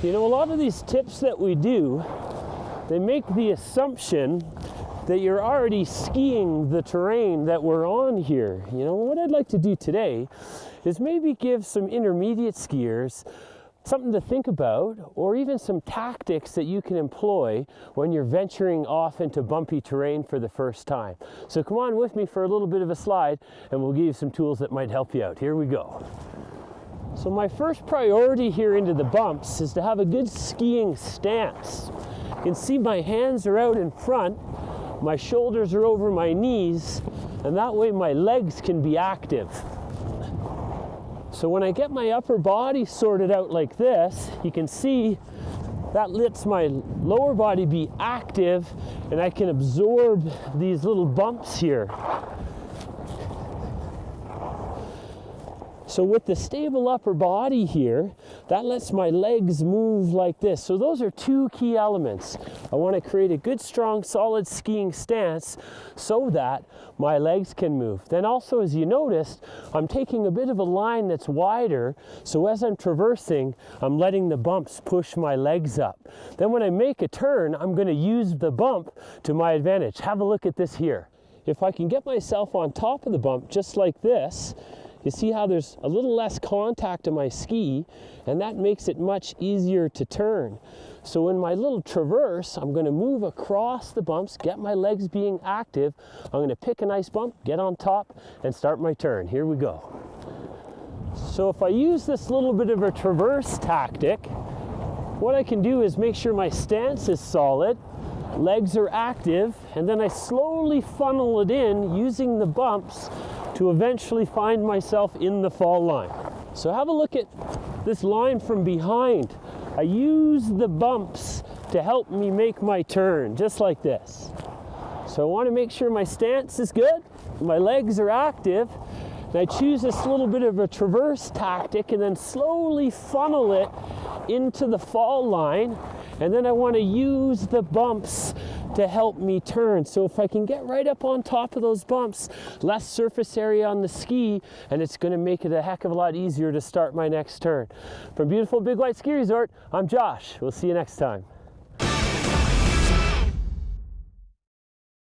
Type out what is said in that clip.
You know, a lot of these tips that we do, they make the assumption that you're already skiing the terrain that we're on here. You know, what I'd like to do today is maybe give some intermediate skiers something to think about, or even some tactics that you can employ when you're venturing off into bumpy terrain for the first time. So come on with me for a little bit of a slide and we'll give you some tools that might help you out. Here we go. So my first priority here into the bumps is to have a good skiing stance. You can see my hands are out in front, my shoulders are over my knees, and that way my legs can be active. So when I get my upper body sorted out like this, you can see that lets my lower body be active and I can absorb these little bumps here. So with the stable upper body here, that lets my legs move like this. So those are two key elements. I want to create a good, strong, solid skiing stance so that my legs can move. Then also, as you noticed, I'm taking a bit of a line that's wider, so as I'm traversing, I'm letting the bumps push my legs up. Then when I make a turn, I'm going to use the bump to my advantage. Have a look at this here. If I can get myself on top of the bump just like this, you see how there's a little less contact to my ski, and that makes it much easier to turn. So in my little traverse, I'm going to move across the bumps, get my legs being active. I'm going to pick a nice bump, get on top, and start my turn. Here we go. So if I use this little bit of a traverse tactic, what I can do is make sure my stance is solid, legs are active, and then I slowly funnel it in using the bumps to eventually find myself in the fall line. So have a look at this line from behind. I use the bumps to help me make my turn, just like this. So I want to make sure my stance is good, my legs are active, and I choose this little bit of a traverse tactic and then slowly funnel it into the fall line, and then I want to use the bumps to help me turn. So if I can get right up on top of those bumps, less surface area on the ski, and it's going to make it a heck of a lot easier to start my next turn. From beautiful Big White Ski Resort, I'm Josh. We'll see you next time.